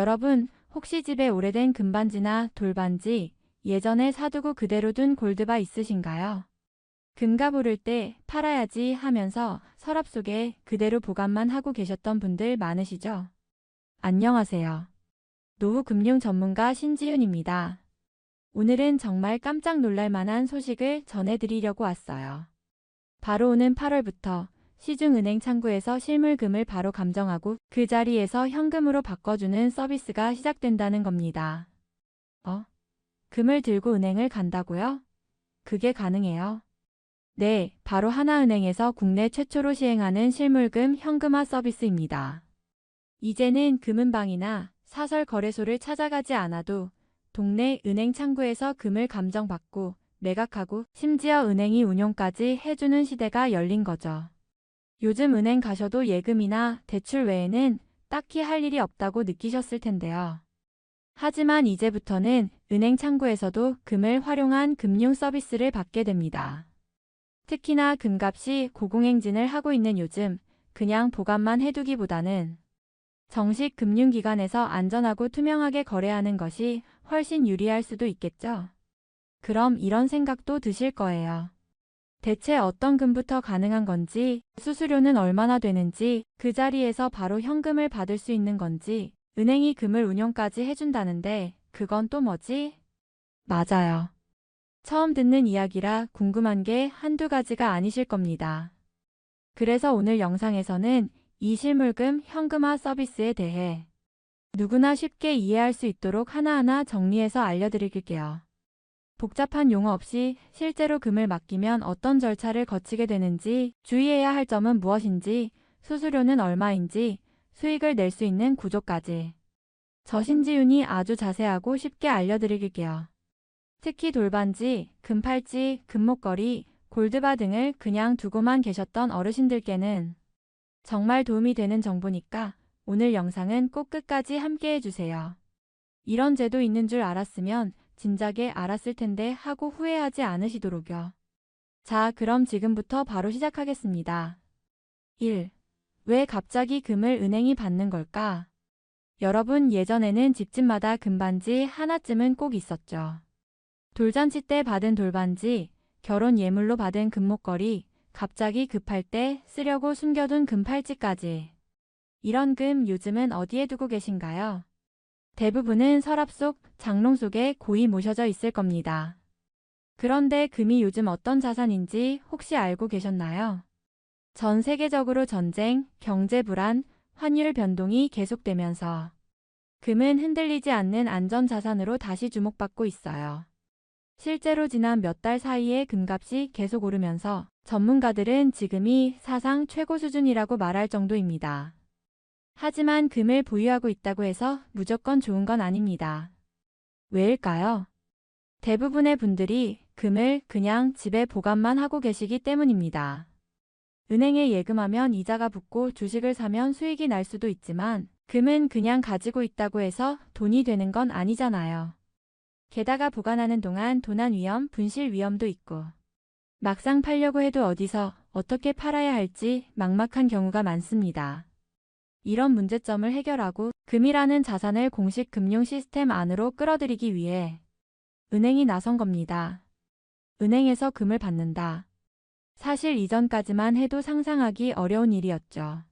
여러분, 혹시 집에 오래된 금반지나 돌반지, 예전에 사두고 그대로 둔 골드바 있으신가요? 금값 오를 때 팔아야지 하면서 서랍 속에 그대로 보관만 하고 계셨던 분들 많으시죠? 안녕하세요. 노후 금융 전문가 신지윤입니다. 오늘은 정말 깜짝 놀랄 만한 소식을 전해드리려고 왔어요. 바로 오는 8월부터 시중은행 창구에서 실물금을 바로 감정하고 그 자리에서 현금으로 바꿔주는 서비스가 시작된다는 겁니다. 금을 들고 은행을 간다고요? 그게 가능해요? 네, 바로 하나은행에서 국내 최초로 시행하는 실물금 현금화 서비스입니다. 이제는 금은방이나 사설 거래소를 찾아가지 않아도 동네 은행 창구에서 금을 감정받고 매각하고 심지어 은행이 운용까지 해주는 시대가 열린 거죠. 요즘 은행 가셔도 예금이나 대출 외에는 딱히 할 일이 없다고 느끼셨을 텐데요. 하지만 이제부터는 은행 창구에서도 금을 활용한 금융 서비스를 받게 됩니다. 특히나 금값이 고공행진을 하고 있는 요즘 그냥 보관만 해두기보다는 정식 금융기관에서 안전하고 투명하게 거래하는 것이 훨씬 유리할 수도 있겠죠. 그럼 이런 생각도 드실 거예요. 대체 어떤 금부터 가능한 건지, 수수료는 얼마나 되는지, 그 자리에서 바로 현금을 받을 수 있는 건지, 은행이 금을 운용까지 해준다는데 그건 또 뭐지? 맞아요. 처음 듣는 이야기라 궁금한 게 한두 가지가 아니실 겁니다. 그래서 오늘 영상에서는 이 실물금 현금화 서비스에 대해 누구나 쉽게 이해할 수 있도록 하나하나 정리해서 알려드릴게요. 복잡한 용어 없이 실제로 금을 맡기면 어떤 절차를 거치게 되는지, 주의해야 할 점은 무엇인지, 수수료는 얼마인지, 수익을 낼 수 있는 구조까지. 저 신지윤이 아주 자세하고 쉽게 알려드릴게요. 특히 돌반지, 금팔찌, 금목걸이, 골드바 등을 그냥 두고만 계셨던 어르신들께는 정말 도움이 되는 정보니까 오늘 영상은 꼭 끝까지 함께 해주세요. 이런 제도 있는 줄 알았으면 진작에 알았을 텐데 하고 후회하지 않으시도록요. 자, 그럼 지금부터 바로 시작하겠습니다. 1. 왜 갑자기 금을 은행이 받는 걸까? 여러분, 예전에는 집집마다 금반지 하나쯤은 꼭 있었죠. 돌잔치 때 받은 돌반지, 결혼 예물로 받은 금목걸이, 갑자기 급할 때 쓰려고 숨겨둔 금팔찌까지. 이런 금 요즘은 어디에 두고 계신가요? 대부분은 서랍 속, 장롱 속에 고이 모셔져 있을 겁니다. 그런데 금이 요즘 어떤 자산인지 혹시 알고 계셨나요? 전 세계적으로 전쟁, 경제 불안, 환율 변동이 계속되면서 금은 흔들리지 않는 안전자산으로 다시 주목받고 있어요. 실제로 지난 몇 달 사이에 금값이 계속 오르면서 전문가들은 지금이 사상 최고 수준이라고 말할 정도입니다. 하지만 금을 보유하고 있다고 해서 무조건 좋은 건 아닙니다. 왜일까요? 대부분의 분들이 금을 그냥 집에 보관만 하고 계시기 때문입니다. 은행에 예금하면 이자가 붙고 주식을 사면 수익이 날 수도 있지만 금은 그냥 가지고 있다고 해서 돈이 되는 건 아니잖아요. 게다가 보관하는 동안 도난 위험, 분실 위험도 있고 막상 팔려고 해도 어디서 어떻게 팔아야 할지 막막한 경우가 많습니다. 이런 문제점을 해결하고 금이라는 자산을 공식 금융 시스템 안으로 끌어들이기 위해 은행이 나선 겁니다. 은행에서 금을 받는다. 사실 이전까지만 해도 상상하기 어려운 일이었죠.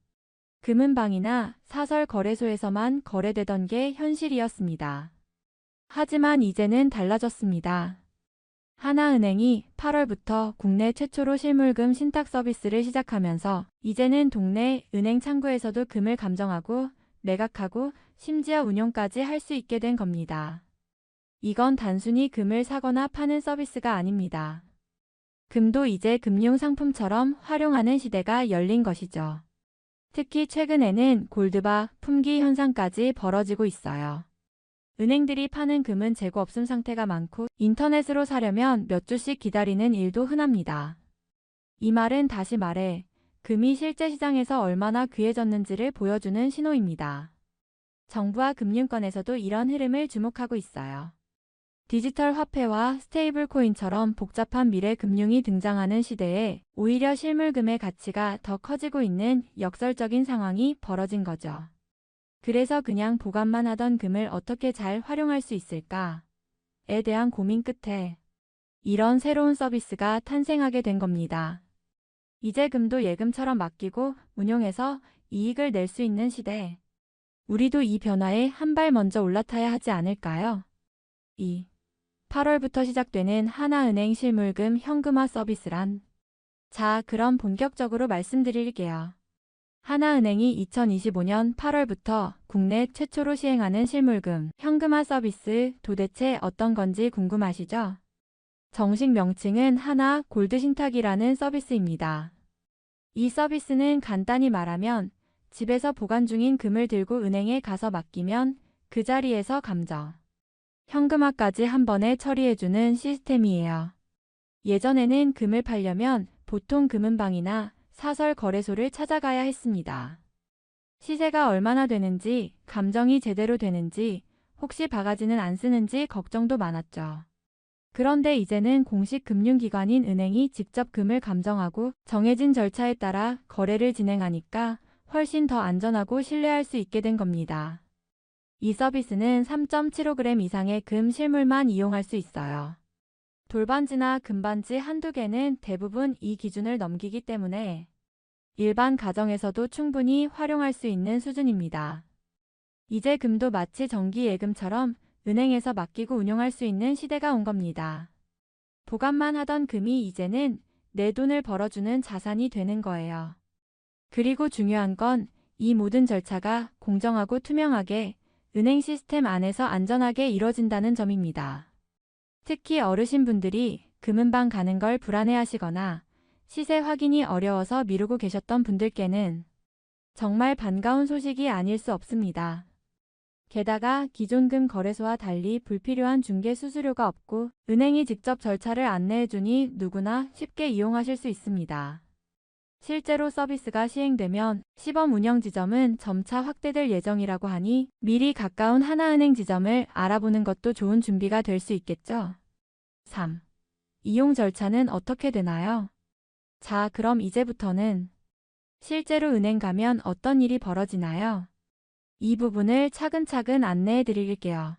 금은방이나 사설 거래소에서만 거래되던 게 현실이었습니다. 하지만 이제는 달라졌습니다. 하나은행이 8월부터 국내 최초로 실물금 신탁 서비스를 시작하면서 이제는 동네 은행 창구에서도 금을 감정하고 매각하고 심지어 운용까지 할 수 있게 된 겁니다. 이건 단순히 금을 사거나 파는 서비스가 아닙니다. 금도 이제 금융상품처럼 활용하는 시대가 열린 것이죠. 특히 최근에는 골드바 품귀 현상까지 벌어지고 있어요. 은행들이 파는 금은 재고 없음 상태가 많고 인터넷으로 사려면 몇 주씩 기다리는 일도 흔합니다. 이 말은 다시 말해 금이 실제 시장에서 얼마나 귀해졌는지를 보여주는 신호입니다. 정부와 금융권에서도 이런 흐름을 주목하고 있어요. 디지털 화폐와 스테이블 코인처럼 복잡한 미래 금융이 등장하는 시대에 오히려 실물금의 가치가 더 커지고 있는 역설적인 상황이 벌어진 거죠. 그래서 그냥 보관만 하던 금을 어떻게 잘 활용할 수 있을까에 대한 고민 끝에 이런 새로운 서비스가 탄생하게 된 겁니다. 이제 금도 예금처럼 맡기고 운용해서 이익을 낼 수 있는 시대. 우리도 이 변화에 한 발 먼저 올라타야 하지 않을까요? 2. 8월부터 시작되는 하나은행 실물금 현금화 서비스란? 자, 그럼 본격적으로 말씀드릴게요. 하나은행이 2025년 8월부터 국내 최초로 시행하는 실물금 현금화 서비스 도대체 어떤 건지 궁금하시죠? 정식 명칭은 하나 골드 신탁이라는 서비스입니다. 이 서비스는 간단히 말하면 집에서 보관 중인 금을 들고 은행에 가서 맡기면 그 자리에서 감정, 현금화까지 한 번에 처리해주는 시스템이에요. 예전에는 금을 팔려면 보통 금은방이나 사설 거래소를 찾아가야 했습니다. 시세가 얼마나 되는지, 감정이 제대로 되는지, 혹시 바가지는 안 쓰는지 걱정도 많았죠. 그런데 이제는 공식 금융기관인 은행이 직접 금을 감정하고 정해진 절차에 따라 거래를 진행하니까 훨씬 더 안전하고 신뢰할 수 있게 된 겁니다. 이 서비스는 3.75g 이상의 금 실물만 이용할 수 있어요. 돌반지나 금반지 한두 개는 대부분 이 기준을 넘기기 때문에 일반 가정에서도 충분히 활용할 수 있는 수준입니다. 이제 금도 마치 정기 예금처럼 은행에서 맡기고 운용할 수 있는 시대가 온 겁니다. 보관만 하던 금이 이제는 내 돈을 벌어주는 자산이 되는 거예요. 그리고 중요한 건 이 모든 절차가 공정하고 투명하게 은행 시스템 안에서 안전하게 이뤄진다는 점입니다. 특히 어르신분들이 금은방 가는 걸 불안해하시거나 시세 확인이 어려워서 미루고 계셨던 분들께는 정말 반가운 소식이 아닐 수 없습니다. 게다가 기존 금 거래소와 달리 불필요한 중개 수수료가 없고 은행이 직접 절차를 안내해주니 누구나 쉽게 이용하실 수 있습니다. 실제로 서비스가 시행되면 시범 운영 지점은 점차 확대될 예정이라고 하니 미리 가까운 하나은행 지점을 알아보는 것도 좋은 준비가 될 수 있겠죠. 3. 이용 절차는 어떻게 되나요? 자, 그럼 이제부터는 실제로 은행 가면 어떤 일이 벌어지나요? 이 부분을 차근차근 안내해 드릴게요.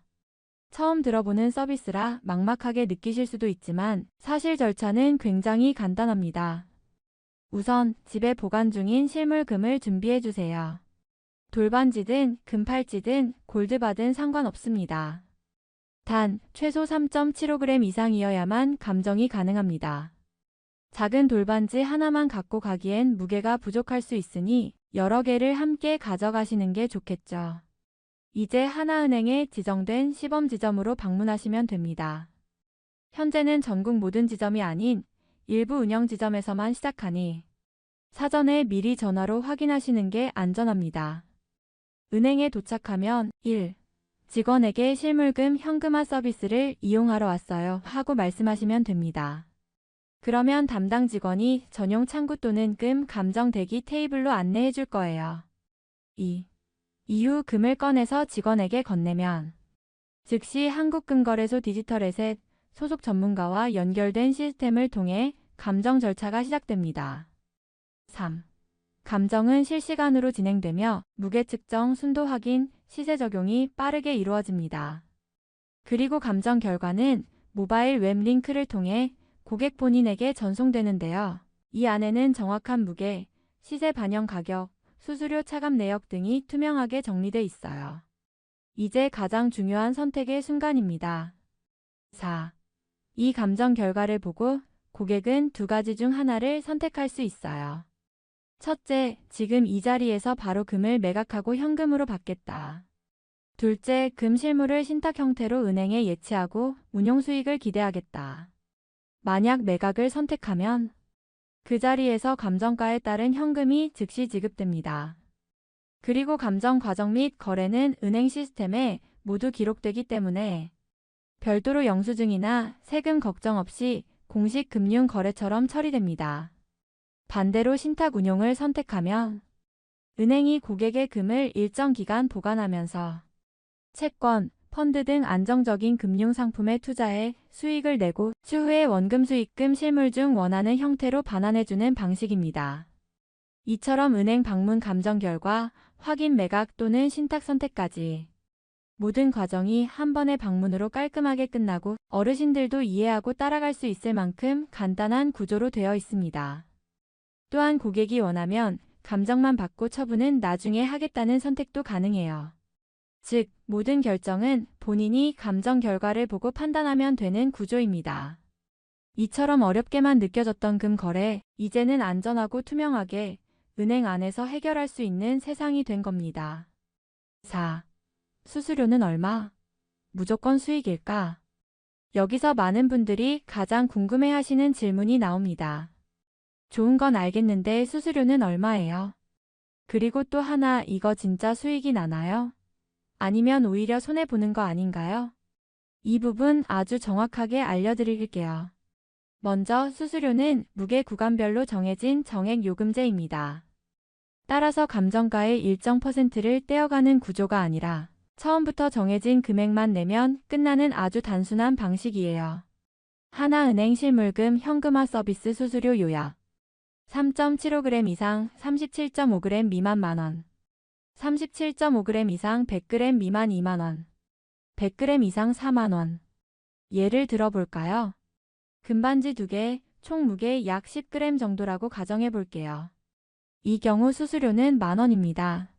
처음 들어보는 서비스라 막막하게 느끼실 수도 있지만 사실 절차는 굉장히 간단합니다. 우선 집에 보관 중인 실물금을 준비해 주세요. 돌반지든 금팔찌든 골드바든 상관없습니다. 단 최소 3.75g 이상이어야만 감정이 가능합니다. 작은 돌반지 하나만 갖고 가기엔 무게가 부족할 수 있으니 여러 개를 함께 가져가시는 게 좋겠죠. 이제 하나은행에 지정된 시범 지점으로 방문하시면 됩니다. 현재는 전국 모든 지점이 아닌 일부 운영 지점에서만 시작하니 사전에 미리 전화로 확인하시는 게 안전합니다. 은행에 도착하면 1. 직원에게 실물금 현금화 서비스를 이용하러 왔어요 하고 말씀하시면 됩니다. 그러면 담당 직원이 전용 창구 또는 금 감정 대기 테이블로 안내해 줄 거예요. 2. 이후 금을 꺼내서 직원에게 건네면 즉시 한국금거래소 디지털에셋 소속 전문가와 연결된 시스템을 통해 감정 절차가 시작됩니다. 3. 감정은 실시간으로 진행되며 무게 측정, 순도 확인, 시세 적용이 빠르게 이루어집니다. 그리고 감정 결과는 모바일 웹 링크를 통해 고객 본인에게 전송되는데요. 이 안에는 정확한 무게, 시세 반영 가격, 수수료 차감 내역 등이 투명하게 정리돼 있어요. 이제 가장 중요한 선택의 순간입니다. 4. 이 감정 결과를 보고 고객은 두 가지 중 하나를 선택할 수 있어요. 첫째, 지금 이 자리에서 바로 금을 매각하고 현금으로 받겠다. 둘째, 금 실물을 신탁 형태로 은행에 예치하고 운용 수익을 기대하겠다. 만약 매각을 선택하면 그 자리에서 감정가에 따른 현금이 즉시 지급됩니다. 그리고 감정 과정 및 거래는 은행 시스템에 모두 기록되기 때문에 별도로 영수증이나 세금 걱정 없이 공식 금융 거래처럼 처리됩니다. 반대로 신탁 운용을 선택하면 은행이 고객의 금을 일정 기간 보관하면서 채권, 펀드 등 안정적인 금융 상품에 투자해 수익을 내고 추후에 원금 수익금 실물 중 원하는 형태로 반환해주는 방식입니다. 이처럼 은행 방문 감정 결과, 확인 매각 또는 신탁 선택까지 모든 과정이 한 번의 방문으로 깔끔하게 끝나고 어르신들도 이해하고 따라갈 수 있을 만큼 간단한 구조로 되어 있습니다. 또한 고객이 원하면 감정만 받고 처분은 나중에 하겠다는 선택도 가능해요. 즉, 모든 결정은 본인이 감정 결과를 보고 판단하면 되는 구조입니다. 이처럼 어렵게만 느껴졌던 금 거래, 이제는 안전하고 투명하게 은행 안에서 해결할 수 있는 세상이 된 겁니다. 4. 수수료는 얼마? 무조건 수익일까? 여기서 많은 분들이 가장 궁금해하시는 질문이 나옵니다. 좋은 건 알겠는데 수수료는 얼마예요? 그리고 또 하나, 이거 진짜 수익이 나나요? 아니면 오히려 손해보는 거 아닌가요? 이 부분 아주 정확하게 알려드릴게요. 먼저 수수료는 무게 구간별로 정해진 정액 요금제입니다. 따라서 감정가의 일정 %를 떼어가는 구조가 아니라 처음부터 정해진 금액만 내면 끝나는 아주 단순한 방식이에요. 하나은행 실물금 현금화 서비스 수수료 요약 3.75g 이상 37.5g 미만 만원, 37.5g 이상 100g 미만 2만원, 100g 이상 4만원. 예를 들어볼까요? 금반지 2개, 총 무게 약 10g 정도라고 가정해 볼게요. 이 경우 수수료는 만원입니다.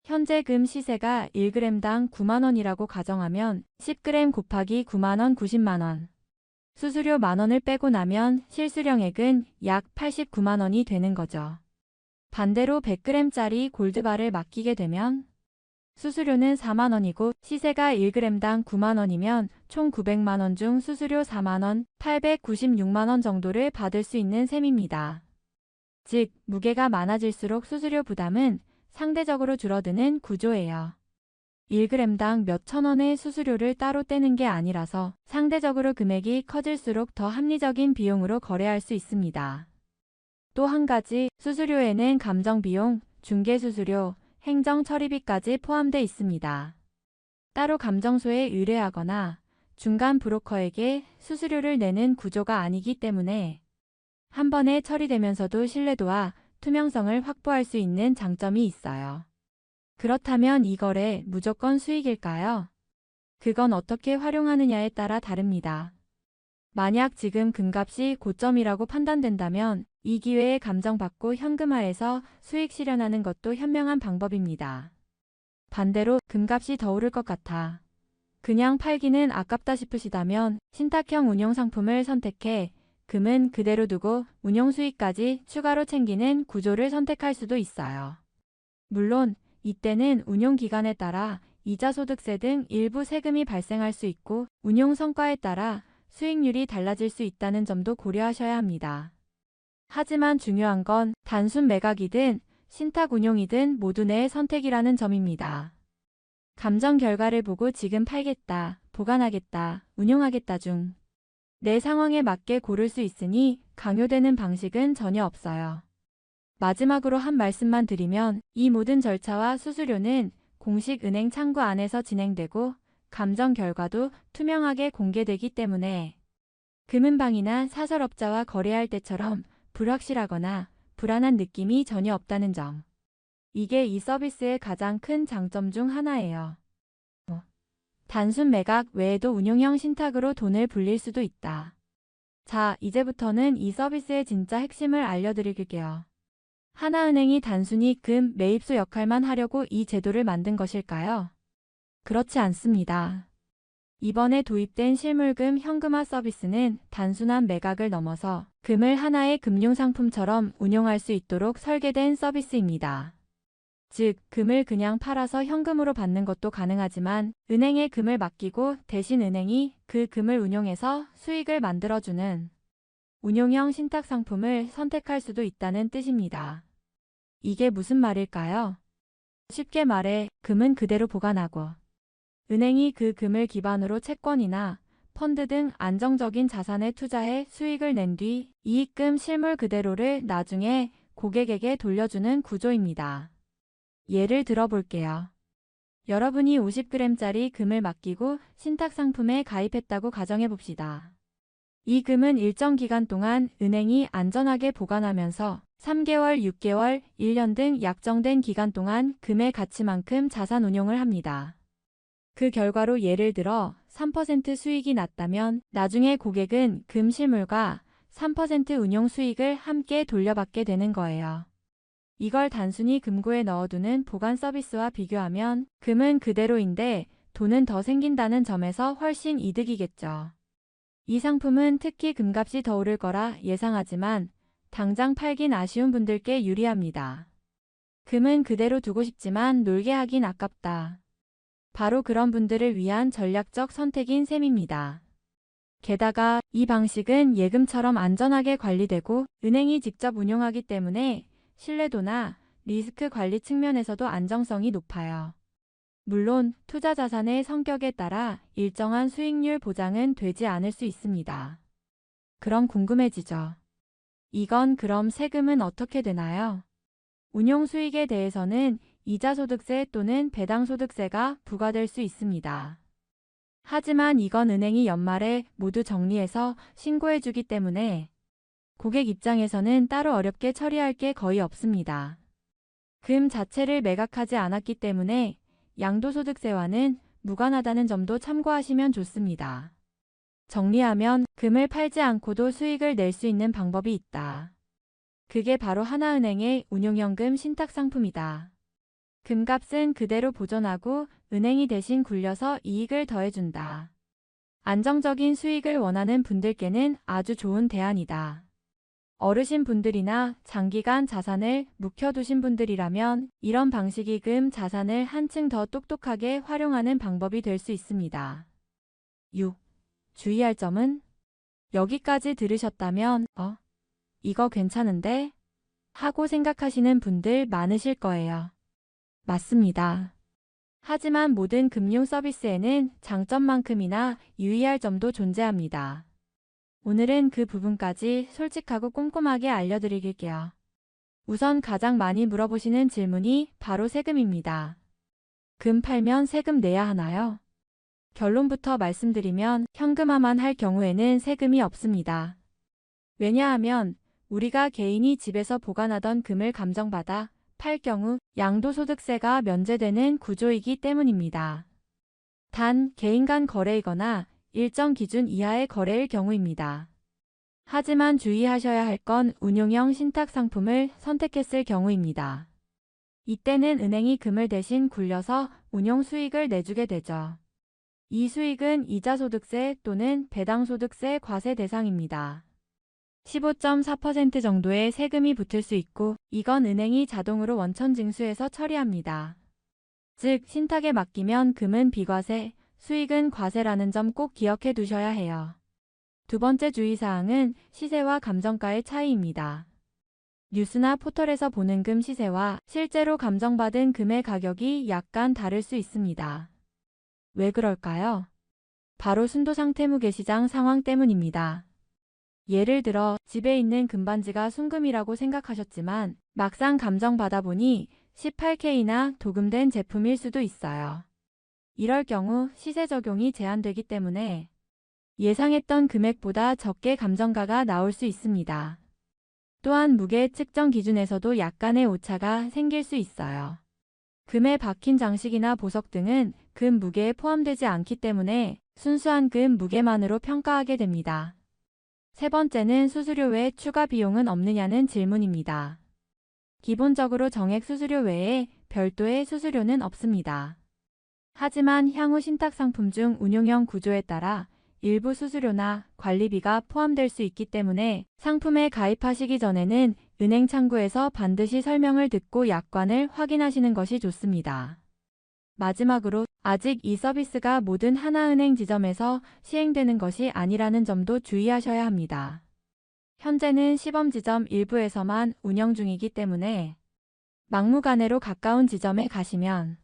현재 금 시세가 1g당 9만원이라고 가정하면 10g 곱하기 9만원 90만원. 수수료 만원을 빼고 나면 실수령액은 약 89만원이 되는 거죠. 반대로 100g짜리 골드바를 맡기게 되면 수수료는 4만원이고 시세가 1g당 9만원이면 총 900만원 중 수수료 4만원, 896만원 정도를 받을 수 있는 셈입니다. 즉, 무게가 많아질수록 수수료 부담은 상대적으로 줄어드는 구조예요. 1g당 몇천 원의 수수료를 따로 떼는 게 아니라서 상대적으로 금액이 커질수록 더 합리적인 비용으로 거래할 수 있습니다. 또 한 가지, 수수료에는 감정비용, 중개수수료, 행정처리비까지 포함되어 있습니다. 따로 감정소에 의뢰하거나 중간 브로커에게 수수료를 내는 구조가 아니기 때문에 한 번에 처리되면서도 신뢰도와 투명성을 확보할 수 있는 장점이 있어요. 그렇다면 이 거래 무조건 수익일까요? 그건 어떻게 활용하느냐에 따라 다릅니다. 만약 지금 금값이 고점이라고 판단된다면 이 기회에 감정받고 현금화해서 수익 실현하는 것도 현명한 방법입니다. 반대로 금값이 더 오를 것 같아 그냥 팔기는 아깝다 싶으시다면 신탁형 운용 상품을 선택해 금은 그대로 두고 운용 수익까지 추가로 챙기는 구조를 선택할 수도 있어요. 물론 이때는 운용 기간에 따라 이자 소득세 등 일부 세금이 발생할 수 있고 운용 성과에 따라 수익률이 달라질 수 있다는 점도 고려하셔야 합니다. 하지만 중요한 건 단순 매각이든 신탁 운용이든 모두 내 선택이라는 점입니다. 감정 결과를 보고 지금 팔겠다, 보관하겠다, 운용하겠다 중 내 상황에 맞게 고를 수 있으니 강요되는 방식은 전혀 없어요. 마지막으로 한 말씀만 드리면 이 모든 절차와 수수료는 공식 은행 창구 안에서 진행되고 감정 결과도 투명하게 공개되기 때문에 금은방이나 사설업자와 거래할 때처럼 불확실하거나 불안한 느낌이 전혀 없다는 점. 이게 이 서비스의 가장 큰 장점 중 하나예요. 단순 매각 외에도 운용형 신탁으로 돈을 불릴 수도 있다. 자, 이제부터는 이 서비스의 진짜 핵심을 알려드릴게요. 하나은행이 단순히 금 매입소 역할만 하려고 이 제도를 만든 것일까요? 그렇지 않습니다. 이번에 도입된 실물금 현금화 서비스는 단순한 매각을 넘어서 금을 하나의 금융상품처럼 운용할 수 있도록 설계된 서비스입니다. 즉, 금을 그냥 팔아서 현금으로 받는 것도 가능하지만 은행에 금을 맡기고 대신 은행이 그 금을 운용해서 수익을 만들어주는 운용형 신탁 상품을 선택할 수도 있다는 뜻입니다. 이게 무슨 말일까요? 쉽게 말해 금은 그대로 보관하고 은행이 그 금을 기반으로 채권이나 펀드 등 안정적인 자산에 투자해 수익을 낸 뒤 이익금 실물 그대로를 나중에 고객에게 돌려주는 구조입니다. 예를 들어볼게요. 여러분이 50g짜리 금을 맡기고 신탁 상품에 가입했다고 가정해봅시다. 이 금은 일정 기간 동안 은행이 안전하게 보관하면서 3개월, 6개월, 1년 등 약정된 기간 동안 금의 가치만큼 자산 운용을 합니다. 그 결과로 예를 들어 3% 수익이 났다면 나중에 고객은 금 실물과 3% 운용 수익을 함께 돌려받게 되는 거예요. 이걸 단순히 금고에 넣어두는 보관 서비스와 비교하면 금은 그대로인데 돈은 더 생긴다는 점에서 훨씬 이득이겠죠. 이 상품은 특히 금값이 더 오를 거라 예상하지만 당장 팔긴 아쉬운 분들께 유리합니다. 금은 그대로 두고 싶지만 놀게 하긴 아깝다. 바로 그런 분들을 위한 전략적 선택인 셈입니다. 게다가 이 방식은 예금처럼 안전하게 관리되고 은행이 직접 운용하기 때문에 신뢰도나 리스크 관리 측면에서도 안정성이 높아요. 물론 투자 자산의 성격에 따라 일정한 수익률 보장은 되지 않을 수 있습니다. 그럼 궁금해지죠. 이건 그럼 세금은 어떻게 되나요? 운용 수익에 대해서는 이자소득세 또는 배당소득세가 부과될 수 있습니다. 하지만 이건 은행이 연말에 모두 정리해서 신고해주기 때문에 고객 입장에서는 따로 어렵게 처리할 게 거의 없습니다. 금 자체를 매각하지 않았기 때문에 양도소득세와는 무관하다는 점도 참고하시면 좋습니다. 정리하면 금을 팔지 않고도 수익을 낼 수 있는 방법이 있다. 그게 바로 하나은행의 운용연금 신탁상품이다. 금값은 그대로 보존하고 은행이 대신 굴려서 이익을 더해준다. 안정적인 수익을 원하는 분들께는 아주 좋은 대안이다. 어르신 분들이나 장기간 자산을 묵혀두신 분들이라면 이런 방식이 금 자산을 한층 더 똑똑하게 활용하는 방법이 될 수 있습니다. 6. 주의할 점은? 여기까지 들으셨다면 이거 괜찮은데? 하고 생각하시는 분들 많으실 거예요. 맞습니다. 하지만 모든 금융 서비스에는 장점만큼이나 유의할 점도 존재합니다. 오늘은 그 부분까지 솔직하고 꼼꼼하게 알려드릴게요. 우선 가장 많이 물어보시는 질문이 바로 세금입니다. 금 팔면 세금 내야 하나요? 결론부터 말씀드리면 현금화만 할 경우에는 세금이 없습니다. 왜냐하면 우리가 개인이 집에서 보관하던 금을 감정받아 팔 경우 양도소득세가 면제되는 구조이기 때문입니다. 단 개인 간 거래이거나 일정 기준 이하의 거래일 경우입니다. 하지만 주의하셔야 할 건 운용형 신탁 상품을 선택했을 경우입니다. 이때는 은행이 금을 대신 굴려서 운용 수익을 내주게 되죠. 이 수익은 이자소득세 또는 배당소득세 과세 대상입니다. 15.4% 정도의 세금이 붙을 수 있고 이건 은행이 자동으로 원천 징수해서 처리합니다. 즉 신탁에 맡기면 금은 비과세, 수익은 과세라는 점 꼭 기억해 두셔야 해요. 두 번째 주의사항은 시세와 감정가의 차이입니다. 뉴스나 포털에서 보는 금 시세와 실제로 감정받은 금의 가격이 약간 다를 수 있습니다. 왜 그럴까요? 바로 순도상태무게 시장 상황 때문입니다. 예를 들어 집에 있는 금반지가 순금이라고 생각하셨지만 막상 감정받아 보니 18K나 도금된 제품일 수도 있어요. 이럴 경우 시세 적용이 제한되기 때문에 예상했던 금액보다 적게 감정가가 나올 수 있습니다. 또한 무게 측정 기준에서도 약간의 오차가 생길 수 있어요. 금에 박힌 장식이나 보석 등은 금 무게에 포함되지 않기 때문에 순수한 금 무게만으로 평가하게 됩니다. 세 번째는 수수료 외 추가 비용은 없느냐는 질문입니다. 기본적으로 정액 수수료 외에 별도의 수수료는 없습니다. 하지만 향후 신탁 상품 중 운용형 구조에 따라 일부 수수료나 관리비가 포함될 수 있기 때문에 상품에 가입하시기 전에는 은행 창구에서 반드시 설명을 듣고 약관을 확인하시는 것이 좋습니다. 마지막으로 아직 이 서비스가 모든 하나은행 지점에서 시행되는 것이 아니라는 점도 주의하셔야 합니다. 현재는 시범지점 일부에서만 운영 중이기 때문에 막무가내로 가까운 지점에 가시면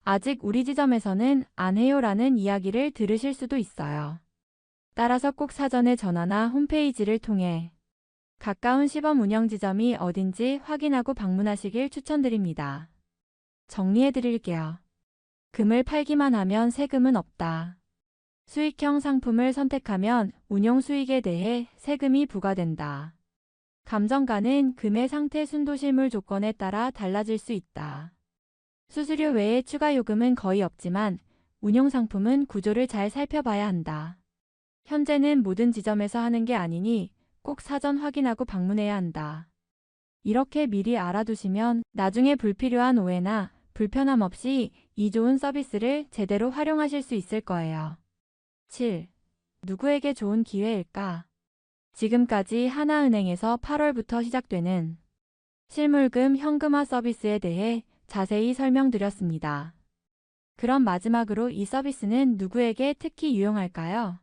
아직 우리 지점에서는 안 해요라는 이야기를 들으실 수도 있어요. 따라서 꼭 사전에 전화나 홈페이지를 통해 가까운 시범 운영 지점이 어딘지 확인하고 방문하시길 추천드립니다. 정리해 드릴게요. 금을 팔기만 하면 세금은 없다. 수익형 상품을 선택하면 운용 수익에 대해 세금이 부과된다. 감정가는 금의 상태 순도실물 조건에 따라 달라질 수 있다. 수수료 외에 추가 요금은 거의 없지만 운용상품은 구조를 잘 살펴봐야 한다. 현재는 모든 지점에서 하는 게 아니니 꼭 사전 확인하고 방문해야 한다. 이렇게 미리 알아두시면 나중에 불필요한 오해나 불편함 없이 이 좋은 서비스를 제대로 활용하실 수 있을 거예요. 7. 누구에게 좋은 기회일까? 지금까지 하나은행에서 8월부터 시작되는 실물금 현금화 서비스에 대해 자세히 설명드렸습니다. 그럼 마지막으로 이 서비스는 누구에게 특히 유용할까요?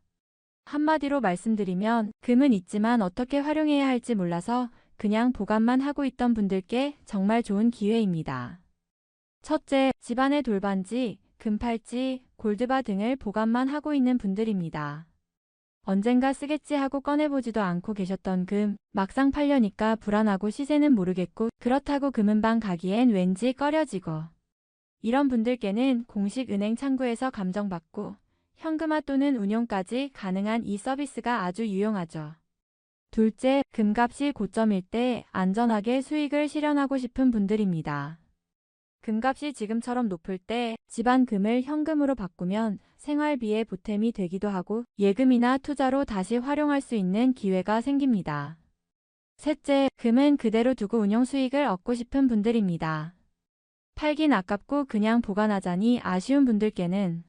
한마디로 말씀드리면 금은 있지만 어떻게 활용해야 할지 몰라서 그냥 보관만 하고 있던 분들께 정말 좋은 기회입니다. 첫째, 집안의 돌반지, 금팔찌, 골드바 등을 보관만 하고 있는 분들입니다. 언젠가 쓰겠지 하고 꺼내보지도 않고 계셨던 금, 막상 팔려니까 불안하고 시세는 모르겠고 그렇다고 금은방 가기엔 왠지 꺼려지고 이런 분들께는 공식 은행 창구에서 감정받고 현금화 또는 운용까지 가능한 이 서비스가 아주 유용하죠. 둘째, 금값이 고점일 때 안전하게 수익을 실현하고 싶은 분들입니다. 금값이 지금처럼 높을 때 집안 금을 현금으로 바꾸면 생활비에 보탬이 되기도 하고 예금이나 투자로 다시 활용할 수 있는 기회가 생깁니다. 셋째, 금은 그대로 두고 운용 수익을 얻고 싶은 분들입니다. 팔긴 아깝고 그냥 보관하자니 아쉬운 분들께는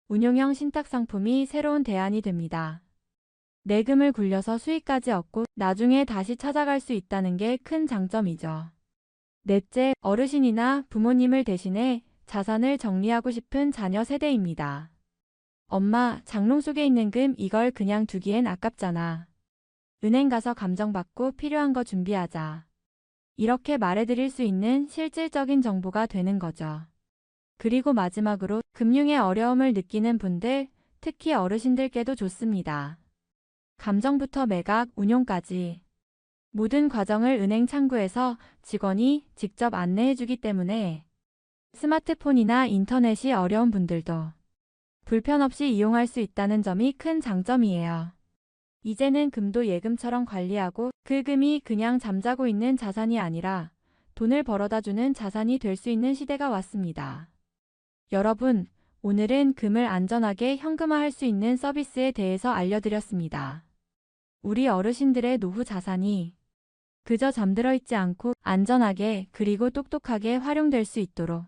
운용형 신탁 상품이 새로운 대안이 됩니다. 내 금을 굴려서 수익까지 얻고 나중에 다시 찾아갈 수 있다는 게 큰 장점이죠. 넷째, 어르신이나 부모님을 대신해 자산을 정리하고 싶은 자녀 세대입니다. 엄마, 장롱 속에 있는 금 이걸 그냥 두기엔 아깝잖아. 은행 가서 감정받고 필요한 거 준비하자. 이렇게 말해드릴 수 있는 실질적인 정보가 되는 거죠. 그리고 마지막으로 금융에 어려움을 느끼는 분들, 특히 어르신들께도 좋습니다. 감정부터 매각, 운용까지 모든 과정을 은행 창구에서 직원이 직접 안내해주기 때문에 스마트폰이나 인터넷이 어려운 분들도 불편 없이 이용할 수 있다는 점이 큰 장점이에요. 이제는 금도 예금처럼 관리하고 그 금이 그냥 잠자고 있는 자산이 아니라 돈을 벌어다주는 자산이 될 수 있는 시대가 왔습니다. 여러분, 오늘은 금을 안전하게 현금화할 수 있는 서비스에 대해서 알려드렸습니다. 우리 어르신들의 노후 자산이 그저 잠들어 있지 않고 안전하게 그리고 똑똑하게 활용될 수 있도록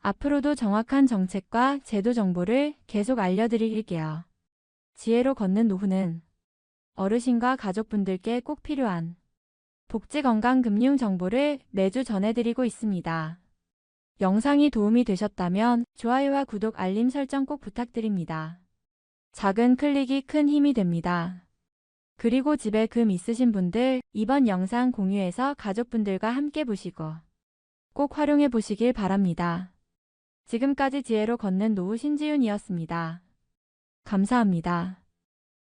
앞으로도 정확한 정책과 제도 정보를 계속 알려드릴게요. 지혜로 걷는 노후는 어르신과 가족분들께 꼭 필요한 복지건강금융 정보를 매주 전해드리고 있습니다. 영상이 도움이 되셨다면 좋아요와 구독, 알림 설정 꼭 부탁드립니다. 작은 클릭이 큰 힘이 됩니다. 그리고 집에 금 있으신 분들 이번 영상 공유해서 가족분들과 함께 보시고 꼭 활용해 보시길 바랍니다. 지금까지 지혜로 걷는 노후 신지윤이었습니다. 감사합니다.